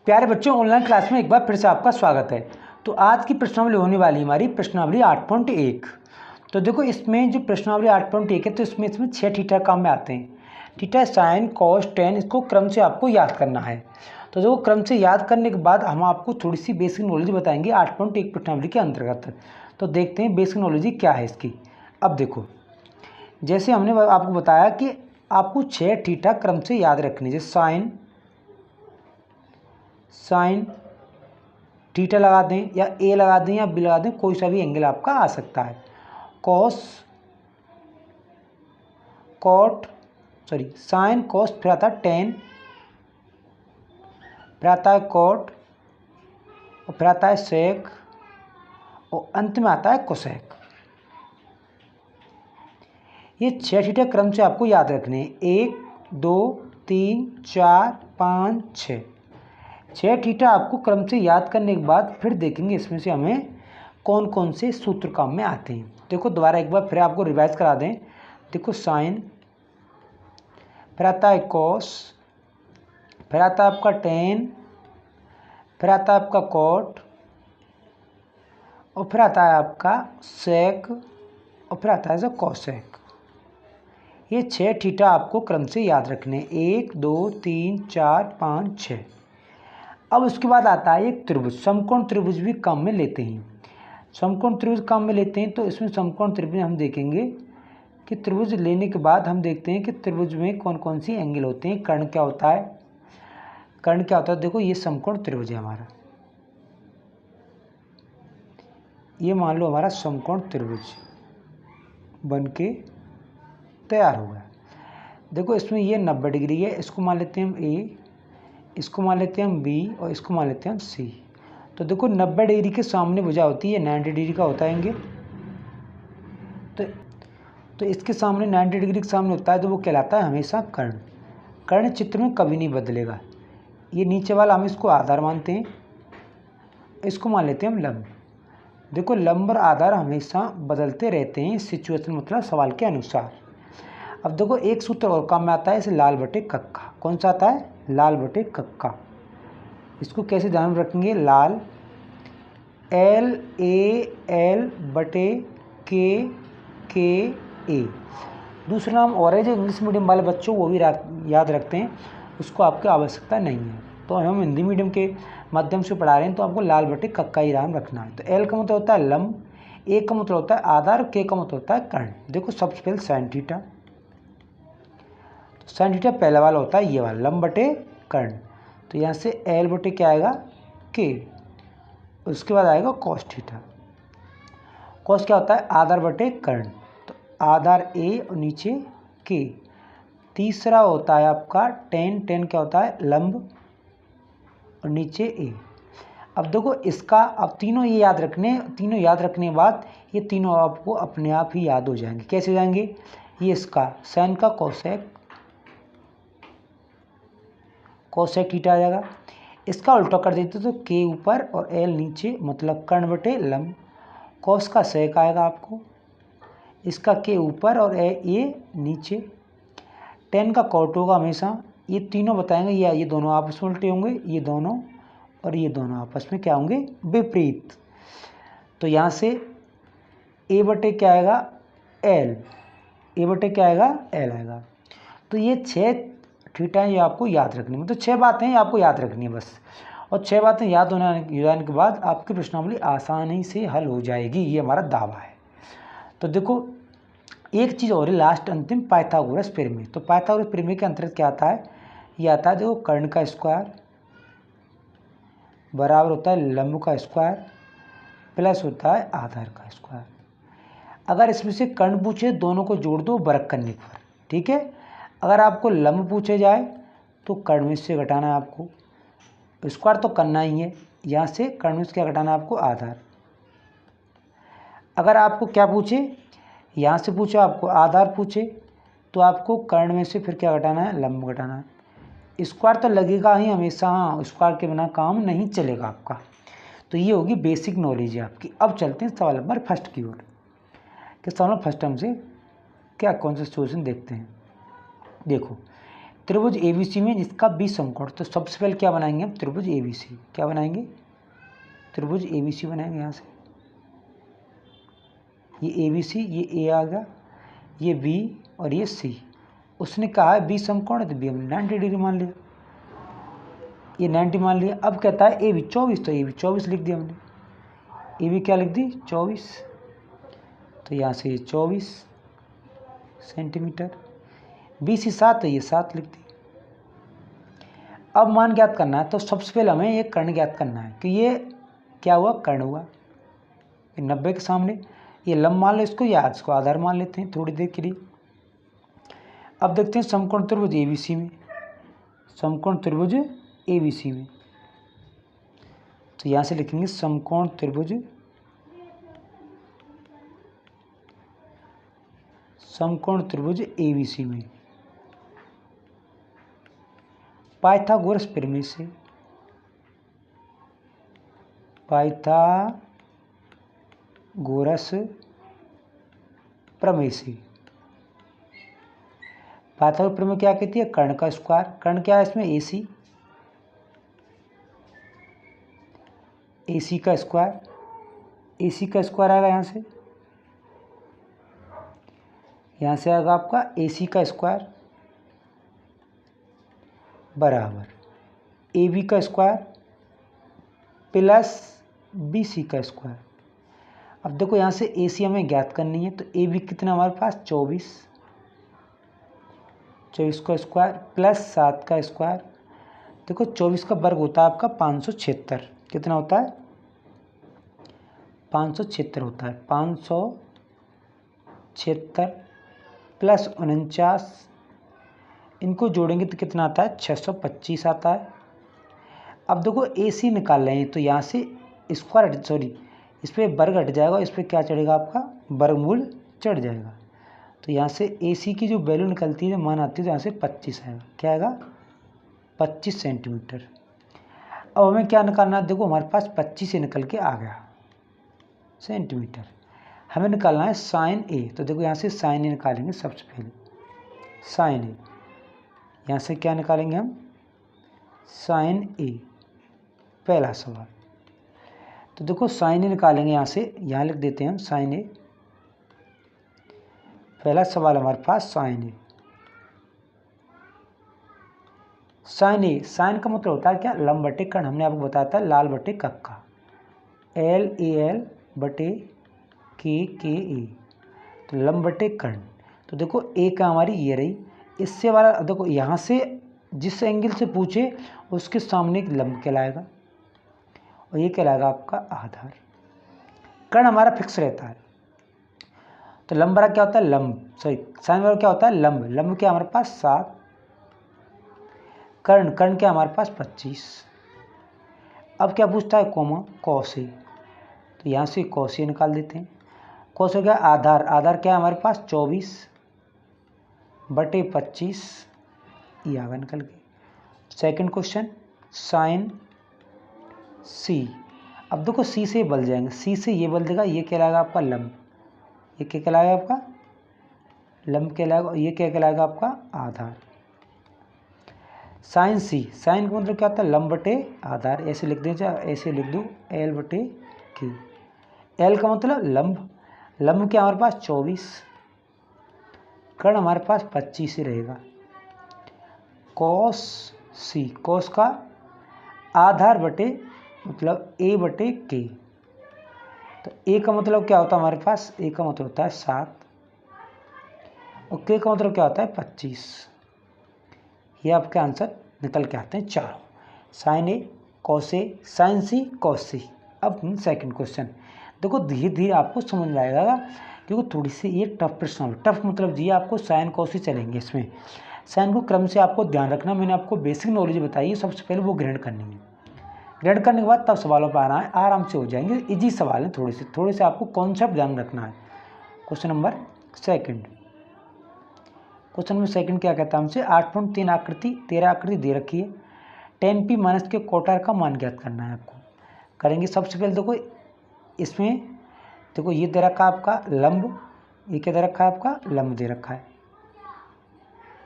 प्यारे बच्चों, online class में एक बार फिर से आपका स्वागत है। तो आज की प्रश्नावली होने वाली हमारी प्रश्नावली 8.1। तो देखो, इसमें जो प्रश्नावली 8.1 है तो इसमें 6 थीटा काम में आते हैं। थीटा, साइन, कॉस, टेन, इसको क्रम से आपको याद करना है। तो देखो, क्रम से याद करने के बाद हम आपको थोड़ी सी बेसिक नॉलेज बताएंगे 8.1 प्रश्नावली के अंतर्गत। तो देखते हैं बेसिक नॉलेज क्या है इसकी। अब देखो, जैसे हमने आपको बताया कि आपको 6 थीटा क्रम से याद रखने, जैसे साइन थीटा लगा दें या ए लगा दें या बी लगा दें, कोई सा भी एंगल आपका आ सकता है। साइन, कॉस, फिर आता है टेन, फिर आता है कॉट, और फिर आता है सेक, और अंत में आता है कोसेक। ये 6 थीटा क्रम से आपको याद रखने हैं। 1 2 3 4 5 6 6 थीटा आपको क्रम से याद करने के बाद फिर देखेंगे इसमें से हमें कौन कौन से सूत्र काम में आते हैं। देखो, दोबारा एक बार फिर आपको रिवाइज करा दें। देखो, साइन, फिर आता है कॉस, फिर आता है आपका टेन, फिर आता है आपका कॉट, और फिर आता है आपका सेक, और फिर आता है कोसेक। ये 6 थीटा आपको क्रम से याद रखने, 1 2 3 4 5 6। अब उसके बाद आता है एक त्रिभुज, समकोण त्रिभुज भी काम में लेते हैं। समकोण त्रिभुज काम में लेते हैं तो इसमें समकोण त्रिभुज हम देखेंगे कि त्रिभुज लेने के बाद हम देखते हैं कि त्रिभुज में कौन कौन सी एंगल होते हैं, कर्ण क्या होता है, कर्ण क्या होता है। देखो, ये समकोण त्रिभुज है हमारा, ये मान लो हमारा समकोण त्रिभुज बन के तैयार हो गया। देखो, इसमें ये 90 डिग्री है, इसको मान लेते हैं हम ए, इसको मान लेते हैं हम बी, और इसको मान लेते हैं हम सी। तो देखो, 90 डिग्री के सामने भुजा होती है, 90 डिग्री का होता है एंगल। तो इसके सामने 90 डिग्री के सामने होता है तो वो कहलाता है हमेशा कर्ण। कर्ण चित्र में कभी नहीं बदलेगा। ये नीचे वाला हम इसको आधार मानते हैं, इसको मान लेते हैं हम लंब। देखो, लंब और आधार हमेशा बदलते रहते हैं सिचुएशन, मतलब सवाल के अनुसार। अब देखो, एक सूत्र और काम में आता है, इसे लाल बटे कक्का। कौन सा आता है? लाल बटे कक्का। इसको कैसे ध्यान में रखेंगे? लाल LAL बटे के ए। दूसरा नाम और है जो इंग्लिश मीडियम वाले बच्चों वो भी याद रखते हैं, उसको आपकी आवश्यकता नहीं है। तो हम हिंदी मीडियम के माध्यम से पढ़ा रहे हैं तो आपको लाल बटे कक्का ही नाम रखना है। तो L का मतलब होता है लंब, A का मतलब होता है आधार, K का मतलब होता है कर्ण। देखो, सबसे पहले साइन थीटा, तो साइन थीटा पहला वाला होता है ये वाला लंब बटे कर्ण। तो यहाँ से L बटे क्या आएगा? K। उसके बाद आएगा कॉस थीटा। कॉस क्या होता है? आधार बटे कर्ण, तो आधार A और नीचे K। तीसरा होता है आपका टेन, टेन क्या होता है? लंब और नीचे A। अब देखो, इसका अब तीनों ये याद रखने, तीनों याद रखने के बाद ये तीनों आपको अपने आप ही याद हो जाएंगे। कैसे हो जाएंगे? ये इसका साइन का कोसेक, कोसेक थीटा आ जाएगा। इसका उल्टा कर देते तो K ऊपर और L नीचे, मतलब कर्ण बटे लंब। कॉस का सेक आएगा आपको, इसका K ऊपर और ये नीचे। टेन का कॉट होगा हमेशा। ये तीनों बताएंगे, ये दोनों आपस में उल्टे होंगे, ये दोनों और ये दोनों आपस में क्या होंगे? विपरीत। तो यहाँ से A बटे क्या आएगा? L। A बटे क्या आएगा? L आएगा। तो ये 6 थीटा ये आपको याद रखनी है, मतलब 6 बातें आपको याद रखनी है बस। और 6 बातें याद होने के बाद आपकी प्रश्नावली आसानी से हल हो जाएगी, ये हमारा दावा है। तो देखो, एक चीज़ और है लास्ट अंतिम, पाइथागोरस प्रमेय। तो पाइथागोरस प्रमेय के अंतर्गत क्या आता है? ये आता है, देखो, कर्ण का स्क्वायर बराबर होता है लंब का स्क्वायर प्लस होता है आधार का स्क्वायर। अगर इसमें से कर्ण पूछे, दोनों को जोड़ दो वर्ग करने पर, ठीक है। अगर आपको लंब पूछे जाए तो कर्ण में से घटाना है आपको, स्क्वायर तो करना ही है, यहाँ से कर्ण में से क्या घटाना है आपको? आधार। अगर आपको क्या पूछे, यहाँ से पूछो आपको आधार पूछे, तो आपको कर्ण में से फिर क्या घटाना है? लंब घटाना है। स्क्वायर तो लगेगा ही हमेशा, हाँ, स्क्वायर के बिना काम नहीं चलेगा आपका। तो ये होगी बेसिक नॉलेज है आपकी। अब चलते हैं सवाल नंबर फर्स्ट की ओर, कि सवाल फर्स्ट हमसे क्या कौन सा सॉल्यूशन देखते हैं। देखो, त्रिभुज ABC में जिसका 20 समकोण, तो सबसे पहले क्या बनाएंगे हम, त्रिभुज ABC। क्या बनाएंगे, त्रिभुज ABC बनाएंगे। यहाँ से ये ABC, ये A आ गया, ये B और ये C। उसने कहा है 20 समकोण है, तो B हमने 90 डिग्री मान लिया, ये 90 मान लिया। अब कहता है AB 24, तो AB 24 लिख दिया हमने। AB क्या लिख दी, 24, तो यहाँ से ये 24 सेंटीमीटर। BC 7 है, ये 7 लिख दी। अब मान ज्ञात करना है, तो सबसे पहले हमें ये कर्ण ज्ञात करना है कि ये क्या हुआ, कर्ण हुआ 90 के सामने। ये लंब मान लो इसको, या इसको आधार मान लेते हैं थोड़ी देर के लिए। अब देखते हैं समकोण त्रिभुज ABC में, समकोण त्रिभुज ABC में, तो यहाँ से लिखेंगे समकोण त्रिभुज, समकोण त्रिभुज ABC में पाइथागोरस प्रमेय से, पाइथागोरस प्रमेय से। पाइथागोरस प्रमेय क्या कहती है, कर्ण का स्क्वायर। कर्ण क्या है इसमें, AC, AC का स्क्वायर, AC का स्क्वायर आएगा यहाँ से आएगा आपका AC का स्क्वायर बराबर AB का स्क्वायर प्लस BC का स्क्वायर। अब देखो यहाँ से AC हमें ज्ञात करनी है, तो AB कितना हमारे पास 24 का स्क्वायर प्लस 7 का स्क्वायर। देखो 24 का वर्ग होता है आपका 576, कितना होता है 576 होता है, 576 प्लस 49, इनको जोड़ेंगे तो कितना आता है 625 आता है। अब देखो AC निकाल रहे हैं, तो यहाँ से स्क्वायर सॉरी इस पर वर्ग हट जाएगा, इस पर क्या चढ़ेगा आपका वर्गमूल चढ़ जाएगा। तो यहाँ से AC की जो वैल्यू निकलती है, मान आती है, तो यहाँ से 25 आएगा। क्या आएगा 25 सेंटीमीटर। अब हमें क्या निकालना है, देखो हमारे पास 25 से निकल के आ गया सेंटीमीटर। हमें निकालना है साइन A, तो देखो यहाँ से साइन A निकालेंगे सबसे पहले, साइन A। यहाँ से क्या निकालेंगे हम, साइन A, पहला सवाल। तो देखो साइन A निकालेंगे, यहाँ से यहाँ लिख देते हैं हम साइन A। पहला सवाल हमारे पास sine A। Sine A, sine का मतलब होता है क्या, लंब बटे कर्ण। हमने आपको बताया था लाल बटे कक्का, LAL बटे KKA, तो लंब बटे कर्ण। तो देखो A का हमारी ये रही, इससे वाला देखो यहाँ से जिस एंगल से पूछे उसके सामने एक लंब कहलाएगा, और ये कहलाएगा आपका आधार। कर्ण हमारा फिक्स रहता है, तो लंब बड़ा क्या होता है, लंब सॉरी साइन बड़ा क्या होता है, लंब। लंब क्या हमारे पास 7, कर्ण, कर्ण क्या हमारे पास 25। अब क्या पूछता है, कोमा कॉस A, तो यहाँ से कॉस A निकाल देते हैं। कॉस हो गया आधार, आधार क्या है हमारे पास 24 बटे 25, ये आगा निकल के। Second question sign C। अब देखो C से बल जाएंगे, C से ये बल देगा, ये कहलाएगा आपका लंब, ये क्या कहलाएगा आपका लंब कहलाएगा, ये क्या कहलाएगा आपका आधार। साइन C, साइन का मतलब क्या होता है, लंब बटे आधार। ऐसे लिख दीजिए, ऐसे लिख दूँ L बटे Q। L का मतलब लंब, लंब क्या हमारे पास 24, कर्ण हमारे पास 25 ही रहेगा। कॉस C, कॉस का आधार बटे मतलब A बटे K, तो A का मतलब क्या होता है हमारे पास, A का मतलब होता है 7 और K का मतलब क्या होता है 25। ये आपके आंसर निकल के आते हैं चारों, sine A, cos A, sine C, cos C। अब सेकंड क्वेश्चन देखो, धीरे धीरे आपको समझ में आएगा, क्योंकि थोड़ी सी ये टफ प्रश्न, टफ मतलब जी आपको साइन कॉस ही चलेंगे इसमें। साइन को क्रम से आपको ध्यान रखना, मैंने आपको बेसिक नॉलेज बताई है, सबसे पहले वो ग्रहण करनी है। ग्रहण करने के बाद तब सवालों पर आना है, आराम से हो जाएंगे, इजी सवाल है, थोड़े से आपको कॉन्सेप्ट ध्यान रखना है। Question number second, question number second क्या कहता है हमसे, 8.3 आकृति 13 आकृति दे रखी है, 10p माइनस के क्वार्टर का मान ज्ञात करना है आपको। करेंगे सबसे पहले देखो इसमें, देखो ये दे रखा है आपका लंब, ये क्या दे रखा है आपका लंब दे रखा है,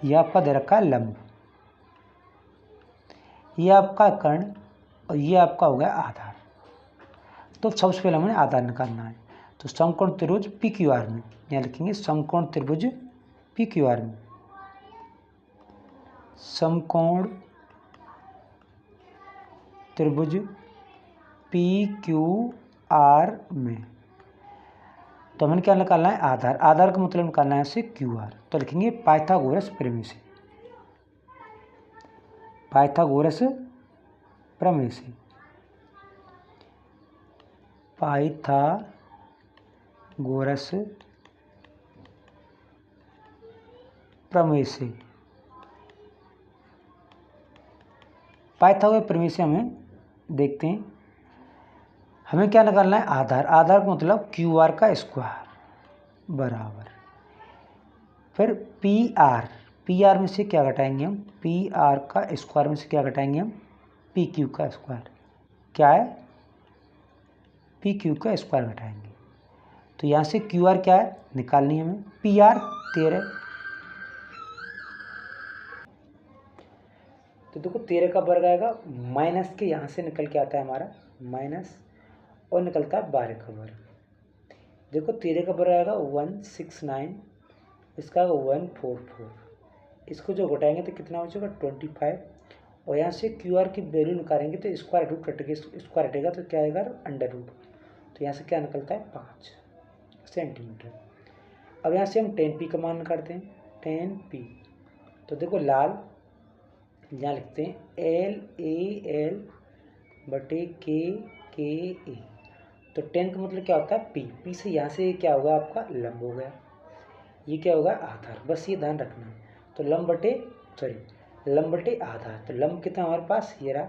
ये आपका दे रखा है लंब, ये आपका कर्ण और ये आपका हो गया आधार। तो सबसे पहले हमें आधार निकालना है। तो समकोण त्रिभुज पी क्यू आर में यहाँ लिखेंगे समकोण त्रिभुज पी क्यू आर में, समकोण त्रिभुज पी क्यू आर में। तो हमें क्या निकालना है? आधार। आधार का मतलब निकालना है इससे क्यू आर। तो लिखेंगे पाइथागोरस प्रमेय से, पाइथागोरस प्रमेय से, पाइथागोरस प्रमेय से। पाइथागोरस प्रमेय से हमें देखते हैं, हमें क्या निकालना है? आधार। आधार का मतलब क्यू आर का स्क्वायर बराबर, फिर पी आर। पी आर में से क्या घटाएंगे हम? पी आर का स्क्वायर में से क्या घटाएंगे हम? पी क्यू का स्क्वायर। क्या है? पी क्यू का स्क्वायर घटाएंगे। तो यहाँ से क्यू आर क्या है निकालनी है हमें? P R 13। तो देखो 13 का वर्ग आएगा, माइनस के यहाँ से निकल के आता है हमारा माइनस, और निकलता है 12 का वर्ग। देखो 13 का वर्ग आएगा 169, इसका 144, इसको जो घटाएंगे तो कितना बचेगा? 25। और यहाँ से क्यू आर की वैल्यू निकालेंगे तो स्क्वायर रूट कटेगा, स्क्वायर हटेगा तो क्या आएगा? Under root. तो यहाँ से क्या निकलता है? 5 सेंटीमीटर। अब यहाँ से हम 10 पी का मान निकालते हैं, 10 पी। तो देखो लाल यहाँ लिखते हैं LAL बटे के ए। तो 10 का मतलब क्या होता है? पी। पी से यहाँ से क्या होगा? आपका लंब हो गया, ये क्या होगा? आधार। बस ये ध्यान रखना है। तो लंब बटे आधार। तो लंब कितना हमारे पास? ये रहा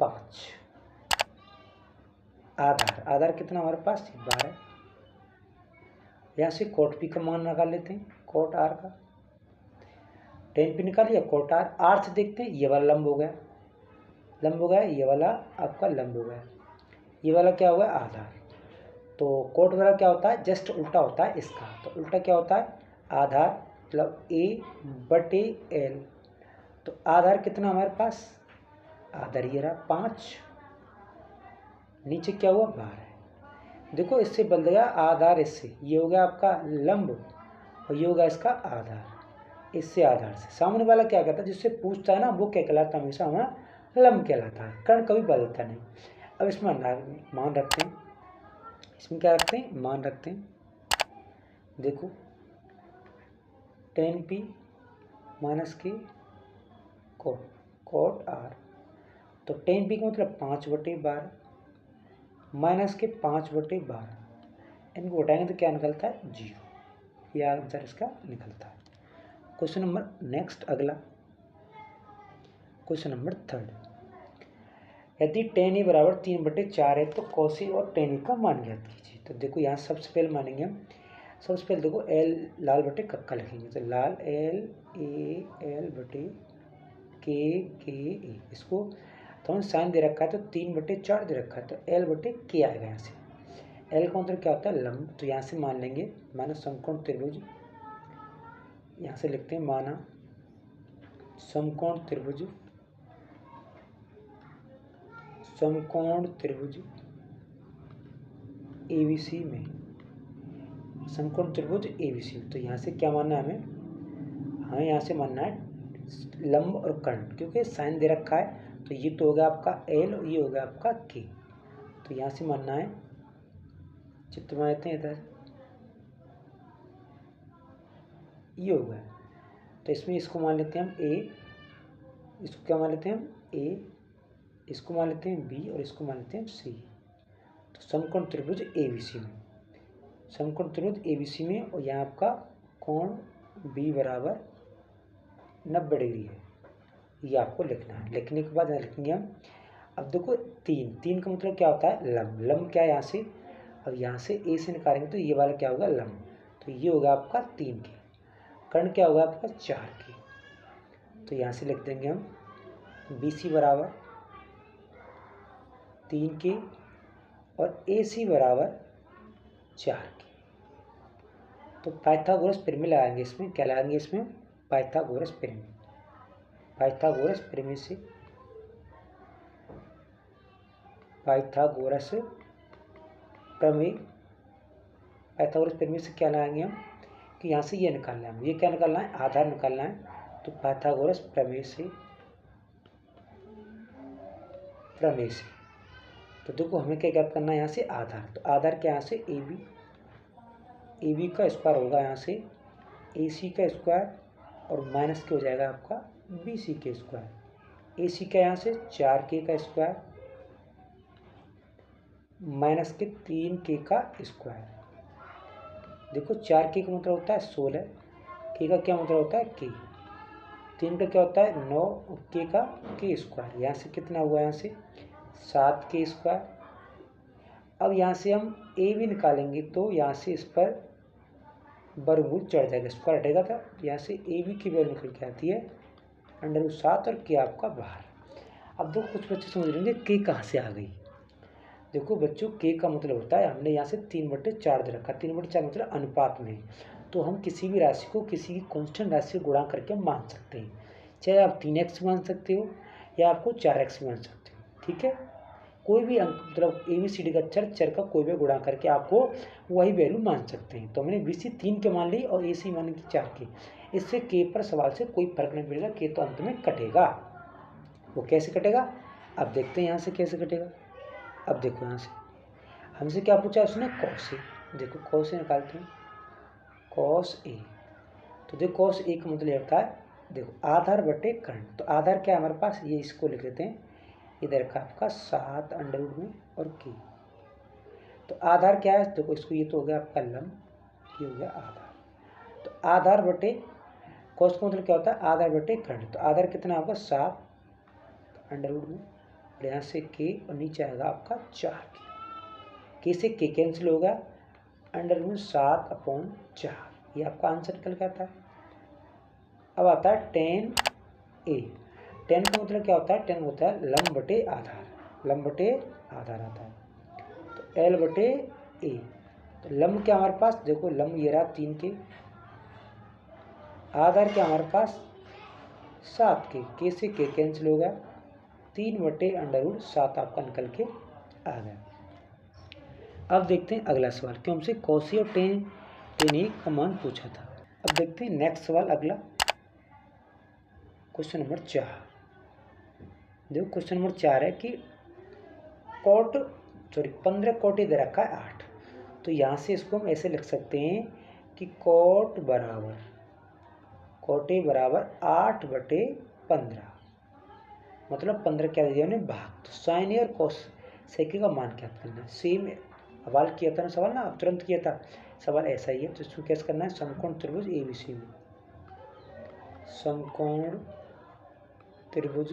5। आधार कितना हमारे पास? 12। यहाँ से कोट पी का मान निकाल लेते हैं, कोट आर का। 10 पी निकाल लिया, कोट आर से देखते हैं, ये वाला लंब हो गया, ये वाला आपका लंब हो गया, ये वाला क्या होगा? आधार। तो कोट वाला क्या होता है? जस्ट उल्टा होता है इसका। तो उल्टा क्या होता है? आधार मतलब ए बटे एल। तो आधार कितना हमारे पास? आधार ये रहा 5, नीचे क्या हुआ? 12। देखो इससे बदल गया आधार, इससे ये हो गया आपका लंब और ये होगा इसका आधार। इससे आधार से सामने वाला क्या कहता है? जिससे पूछता है ना, वो क्या कहलाता है? हमेशा हमारा लंब कहलाता है, कर्ण कभी बदलता नहीं। अब इसमें मान रखते हैं, इसमें क्या रखते हैं? मान रखते हैं। देखो 10 पी माइनस के कोट आर। तो 10 पी का मतलब 5/12 माइनस के 5/12, इनको घटाएंगे तो क्या निकलता है? 0। यह आंसर इसका निकलता है। क्वेश्चन नंबर नेक्स्ट, अगला क्वेश्चन नंबर 3। यदि tan a बराबर 3/4 है तो cos a और tan a का मान ज्ञात कीजिए। तो देखो यहाँ सबसे पहले मानेंगे हम, सबसे पहले देखो L लाल बटे कक्का लिखेंगे। तो लाल LAL बटे के ए। इसको तो हमें साइन दे रखा है तो 3/4 दे रखा है, तो L बटे के आएगा। यहाँ से L का मतलब क्या होता है? लंब। तो यहाँ से मान लेंगे माना समकोण त्रिभुज, यहाँ से लिखते हैं माना समकोण त्रिभुज ABC में, समकोण त्रिभुज ABC में। तो यहाँ से क्या मानना है हमें यहाँ से मानना है लंब और कर्ण, क्योंकि साइन दे रखा है। तो ये तो हो गया आपका L और ये हो गया आपका K। तो यहाँ से मानना है, चित्र में आते हैं इधर, ये हो गया। तो इसमें इसको मान लेते हैं हम A, इसको क्या मान लेते हैं हम? A, इसको मान लेते हैं B और इसको मान लेते हैं C। तो समकोण त्रिभुज ABC में, समकोण त्रिभुज ABC में, और यहाँ आपका कोण B बराबर 90 डिग्री है, ये आपको लिखना है। लिखने के बाद लिखेंगे हम, अब देखो 3 का मतलब क्या होता है? लंब। लंब क्या है? यहाँ से, अब यहाँ से A से निकालेंगे तो ये वाला क्या होगा? लंब। तो ये होगा आपका 3 के। कर्ण क्या होगा आपका? 4 के। तो यहाँ से लिख देंगे हम BC बराबर 3 के और AC बराबर 4 के। तो पाइथागोरस प्रमेय लगाएंगे इसमें। क्या लगाएंगे इसमें? पाइथागोरस प्रमेय। पाइथागोरस प्रमेय से पाइथागोरस प्रमेय। पाइथागोरस प्रमेय से क्या लाएंगे हम कि यहाँ से ये निकालना है, ये क्या निकालना है, आधार निकालना है। तो पाइथागोरस प्रमेय से तो देखो हमें क्या ज्ञात करना है यहाँ से आधार। तो आधार क्या यहाँ से ए बी का स्क्वायर होगा यहाँ से ए सी का स्क्वायर और माइनस के हो जाएगा आपका बी सी के स्क्वायर। ए सी का यहाँ से 4k का स्क्वायर माइनस के 3k का स्क्वायर। देखो 4k का मतलब होता है 16, k का क्या मतलब होता है k, 3 का क्या होता है 9, k का k स्क्वायर। यहाँ से कितना हुआ, यहाँ से 7k स्क्वायर। अब यहाँ से हम a भी निकालेंगे तो यहाँ से इस पर वर्गमूल चढ़ जाएगा, स्क्वायर हटेगा था। यहाँ से ए बी की वैल्यू निकल के आती है √7 और के आपका बाहर। अब देखो कुछ बच्चे समझ लेंगे के कहाँ से आ गई। देखो बच्चों के का मतलब होता है, हमने यहाँ से 3/4 दे रखा, 3/4 मतलब अनुपात में। तो हम किसी भी राशि को किसी भी कांस्टेंट राशि से गुणा करके मान सकते हैं, चाहे आप 3x मान सकते हो या आपको 4x मान सकते हो, ठीक है। कोई भी अंक मतलब ABCD का चर का कोई भी गुणा करके आपको वही वैल्यू मान सकते हैं। तो हमने BC 3 के मान ली और AC मान ली 4 के। इससे के पर सवाल से कोई फर्क नहीं पड़ेगा, के तो अंत में कटेगा। वो कैसे कटेगा अब देखते हैं यहाँ से कैसे कटेगा। अब देखो यहाँ से हमसे क्या पूछा उसने, कॉस ए। देखो कॉस ए निकालते हैं, कॉस ए। तो देखो कॉस ए का मतलब होता है देखो आधार बटे कर्ण। तो आधार क्या है हमारे पास, ये इसको लिख लेते हैं इधर का आपका 7 अंडरवुड में और के। तो आधार क्या है देखो इसको, ये तो हो गया आपका लंब, ये हो गया आधार। तो आधार बटे कॉस का मतलब क्या होता है आधार बटे कर्ण। तो आधार कितना होगा 7 अंडरवुड में और यहाँ से के और नीचे आएगा आपका 4 के से के कैंसिल होगा अंडरवुड 7/4। ये आपका आंसर निकल के आता है। अब आता है tan a। tan का मतलब क्या होता है, tan होता है लंब बटे आधार, लंब बटे आधार आता है। तो L बटे a। तो लंब क्या हमारे पास देखो, लंब ये रहा 3k, आधार क्या हमारे पास 7k, के से के कैंसिल हो गया 3/√7 आपका निकल के आ गया। अब देखते हैं अगला सवाल, क्यों हमसे कॉसी और tan a का मान पूछा था। अब देखते हैं नेक्स्ट सवाल अगला, क्वेश्चन नंबर 4। देखो क्वेश्चन नंबर 4 है कि 15 कोटि दे रखा है 8। तो यहाँ से इसको हम ऐसे लिख सकते हैं कि कोटि बराबर 8/15, मतलब 15 क्या दिया हमने भाग। तो साइन ए और कोस सेके का मान क्या करना है, सेम सवाल किया था ना, सवाल ना तुरंत किया था, सवाल ऐसा ही है। तो इसको कैसे करना है, समकोण त्रिभुज ABC में, समकोण त्रिभुज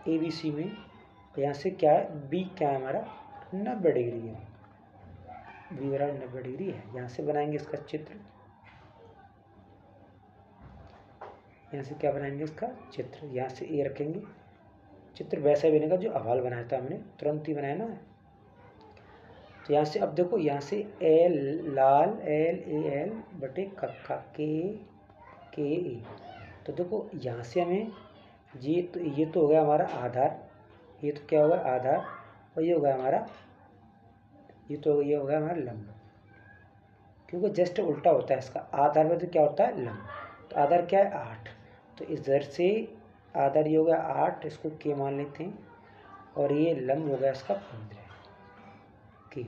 ABC में यहाँ से क्या है बी क्या है हमारा 90 डिग्री है, बी बराबर 90 डिग्री है। यहाँ से बनाएंगे इसका चित्र, यहाँ से क्या बनाएंगे इसका चित्र, यहाँ से ए रखेंगे, चित्र वैसा बनेगा जो अवाल बनाया था हमने, तुरंत ही बनाया ना। तो यहाँ से अब देखो यहाँ से एल लाल LAL बटे कक्का KE। तो देखो यहाँ से हमें ये तो हो गया हमारा आधार, ये तो क्या होगा आधार, और ये हो गया हमारा ये हो गया हमारा लंब, क्योंकि जस्ट उल्टा होता है इसका, आधार में तो क्या होता है लंब। तो आधार क्या है 8, तो इधर से आधार ये हो गया 8, इसको के मान लेते हैं, और ये लंब हो गया इसका 15 के।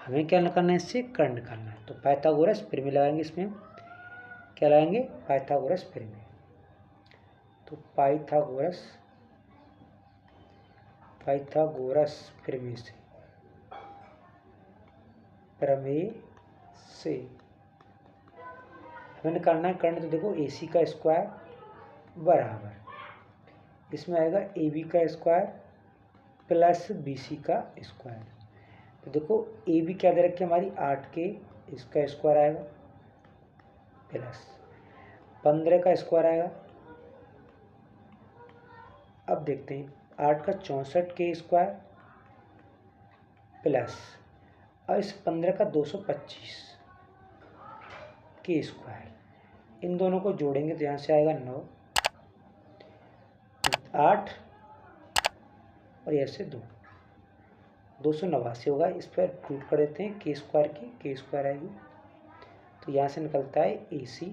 हमें क्या निकालना है, इससे कर्ण निकालना है। तो पाइथागोरस प्रमेय लगाएंगे, इसमें क्या लगाएंगे पाइथागोरस प्रमेय। तो पाइथागोरस प्रमेय से हमें निकालना है कर्ण। तो देखो AC का स्क्वायर बराबर इसमें आएगा AB का स्क्वायर प्लस BC का स्क्वायर। तो देखो AB क्या दे रखी है हमारी 8k, इसका स्क्वायर आएगा प्लस 15 का स्क्वायर आएगा। अब देखते हैं 8 का 64k स्क्वायर प्लस और इस 15 का 225 के स्क्वायर, इन दोनों को जोड़ेंगे तो यहाँ से आएगा 9, 8 और ये से 289 होगा। इस पर रूट कर देते हैं k² की, k² आएगी। तो यहाँ से निकलता है AC,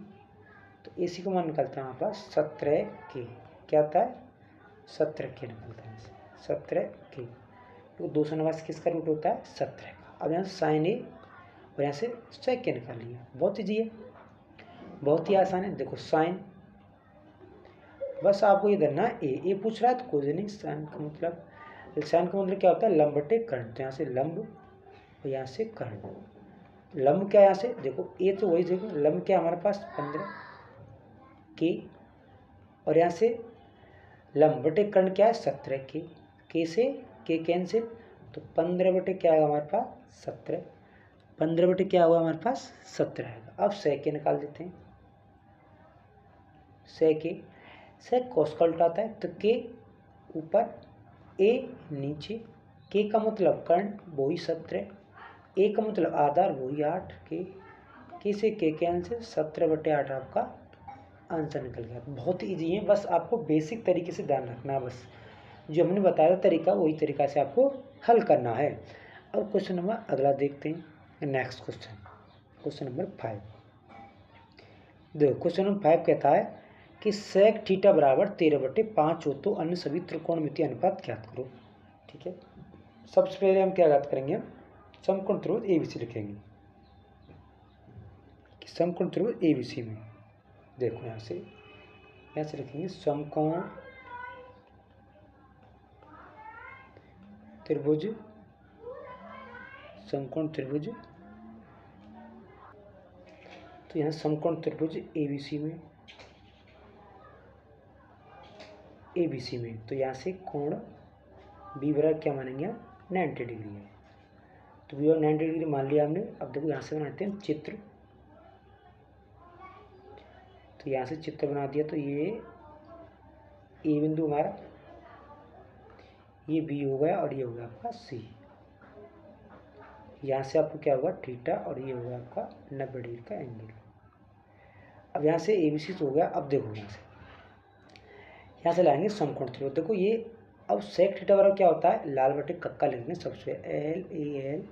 तो AC का मान निकलता है हमारे पास 17k। क्या आता है? 17k निकलता है, 17k। तो 289 किसका रूट होता है? 17 का। अब यहाँ से sin A और यहाँ से sec k निकाल लिया। बहुत ईजी है, बहुत ही आसान है। देखो साइन, बस आपको ये करना है ए पूछ रहा है तो कोई नहीं। साइन का मतलब क्या होता है? लंब बटे कर्ण। तो यहाँ से लंब और यहाँ से कर्ण। लंब क्या है यहाँ से देखो, ए तो वही देखो, लंब क्या हमारे पास 15k, और यहाँ से लंब बटे कर्ण क्या है? 17k। k से k कैंसिल, तो 15 बटे क्या आएगा हमारे पास? 17। 15 बटे क्या हुआ हमारे पास? 17 आएगा। अब sec निकाल देते हैं। sec cos का उल्टा आता है, तो k ऊपर a नीचे, k का मतलब कर्ण वही 17, a का मतलब आधार वही 8, k से k कैंसिल, 17 बटे 8 आपका आंसर निकल गया। बहुत ईजी है, बस आपको बेसिक तरीके से ध्यान रखना, बस जो हमने बताया तरीका वही तरीका से आपको हल करना है। अब क्वेश्चन नंबर अगला देखते हैं। Next question number 5। देखो क्वेश्चन नंबर 5 कहता है कि sec थीटा बराबर 13/5 हो तो अन्य सभी त्रिकोणमितीय अनुपात ज्ञात करो। ठीक है, सबसे पहले हम क्या ज्ञात करेंगे? समकोण त्रिभुज ABC लिखेंगे कि समकोण त्रिभुज ABC में, देखो यहाँ से लिखेंगे समकोण त्रिभुज, तो यहाँ समकोण त्रिभुज ABC में, तो यहाँ से कोण B बराबर क्या मानेंगे? 90 डिग्री है। तो B और 90 डिग्री मान लिया हमने। अब देखो यहाँ से बनाते हैं चित्र, तो यहाँ से चित्र बना दिया। तो ये A बिंदु हमारा, ये B हो गया और ये हो गया आपका C। यहाँ से आपको क्या होगा? थीटा, और ये होगा आपका 90 डिग्री का एंगल। अब यहाँ से ABC तो हो गया। अब देखो यहाँ से लाएंगे समकोण त्रिभुज। देखो ये अब sec थीटा बराबर क्या होता है? लाल बटे कक्का लिखेंगे सबसे, LAL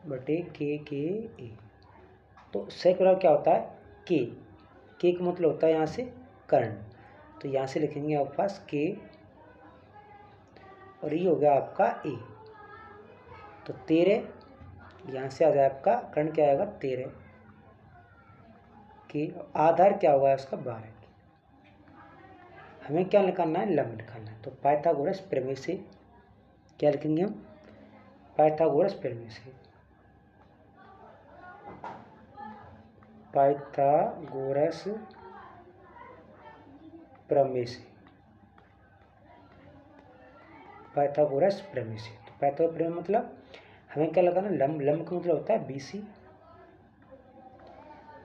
बटे KKA। तो sec बराबर क्या होता है? K का मतलब होता है यहाँ से कर्ण। तो यहाँ से लिखेंगे आपके पास K, और ये हो गया आपका A। तो 13 यहाँ से आ जाए आपका कर्ण क्या आएगा? 13 के, आधार क्या होगा उसका? 12। हमें क्या निकालना है? लंब निकालना है। तो पाइथागोरस प्रमेय से क्या लिखेंगे हम? पाइथागोरस प्रमेय से, पाइथागोरस प्रमेय से, पाइथागोरस प्रमेय से। तो पाइथागोरस प्रमेय मतलब हमें क्या लगाना? लंब का मतलब होता है BC।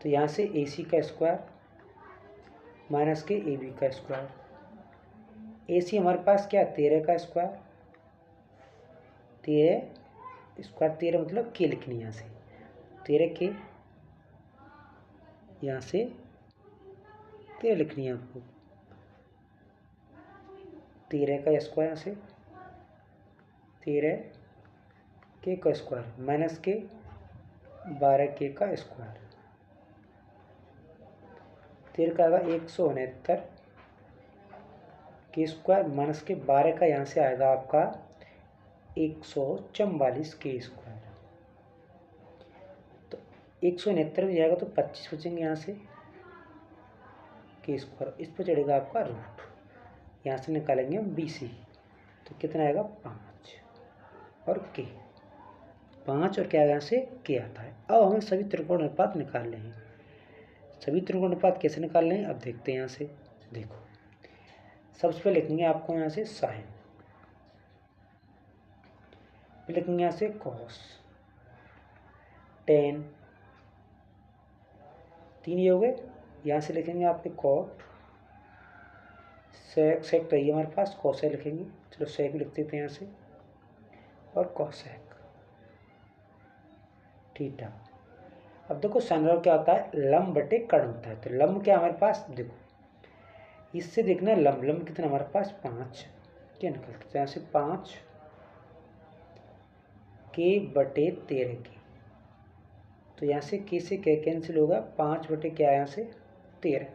तो यहाँ से AC का स्क्वायर माइनस के AB का स्क्वायर। AC हमारे पास क्या? 13 का स्क्वायर, 13 मतलब K लिखनी है यहाँ से, 13K, यहाँ से 13 लिखनी है आपको, 13 का स्क्वायर, यहाँ से 13K का स्क्वायर माइनस के 12K का स्क्वायर। 13 का आएगा 169 के स्क्वायर माइनस के 12 का यहाँ से आएगा आपका 144 के स्क्वायर। तो 169 में जाएगा तो 25 बचेंगे यहाँ से के स्क्वायर, इस पर चढ़ेगा आपका रूट। यहाँ से निकालेंगे हम BC, तो कितना आएगा? 5 और K, 5 और क्या यहाँ से K आता है। अब हमें सभी त्रिकोण अनुपात निकालने हैं। सभी त्रिकोण अनुपात कैसे निकालने हैं अब देखते हैं। यहाँ से देखो सबसे पहले लिखेंगे आपको यहाँ से साइन, लिखेंगे यहाँ से कॉस, टेन, 3 ये हो गए। यहाँ से लिखेंगे आपके कॉट, सेक तो ये हमारे पास, कॉसेक लिखेंगे, चलो सेक लिख देते हैं यहाँ से, और कॉसेक थीटा। अब देखो साइन क्या होता है? लंब बटे कर्ण होता है। तो लंब क्या हमारे पास? देखो इससे देखना लंब कितना हमारे पास? 5, क्या निकलता है, तो यहाँ से 5 k/13 की, तो यहाँ से k से k कैंसिल होगा, 5 क्या यहाँ से 13,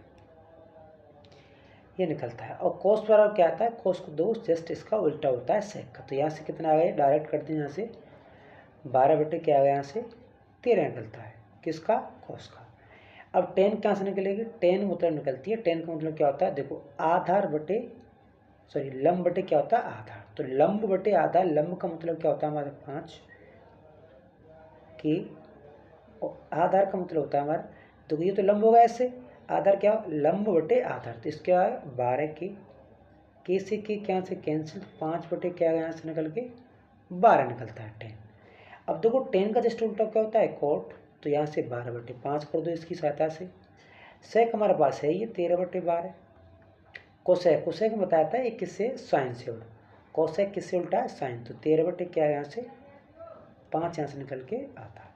ये निकलता है। और कोस बराबर क्या आता है, कोस को 2 जस्ट इसका उल्टा होता है सेक का, तो यहाँ से कितना आ गया, डायरेक्ट करते हैं यहाँ से 12 क्या आ गया, यहाँ से 13 निकलता है, किसका, कोस का। अब टेन कहाँ से निकलेगी, टेन मतलब निकलती है, टेन का मतलब क्या होता है, देखो आधार बटे सॉरी लंब बटे क्या होता है, आधार, तो लंब बटे आधार, लंब का मतलब क्या होता है हमारा 5 के, और आधार का मतलब होता है हमारा, तो ये तो लंब होगा ऐसे, आधार क्या हो, लंब बटे आधार, तो इसके 12 के से के क्या से कैंसिल, 5 क्या यहाँ से निकल के 12 निकलता है टेन। अब देखो टेन का जस्ट उल्टा क्या होता है, कोट, तो यहाँ से 12/5 कर दो इसकी सहायता से, सेक हमारे पास है ये 13/12, कोसेक, कोसेक बताया था एक किससे, साइन से उल्टा, कोसेक किससे उल्टा है, साइन, तो 13 क्या है यहाँ से 5 यहाँ से निकल के आता है,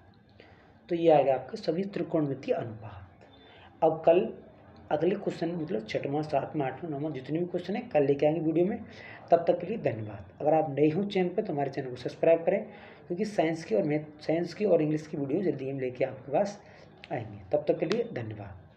तो ये आएगा आपके सभी त्रिकोणमितीय अनुपात। अब कल अगले क्वेश्चन मतलब 6वां 7वां 8वां 9वां जितने भी क्वेश्चन है कल लेके आएंगे वीडियो में, तब तक के लिए धन्यवाद। अगर आप नए हो चैनल पर तो हमारे चैनल को सब्सक्राइब करें, क्योंकि साइंस की और इंग्लिश की वीडियो जल्दी हम लेके आपके पास आएंगे, तब तक के लिए धन्यवाद।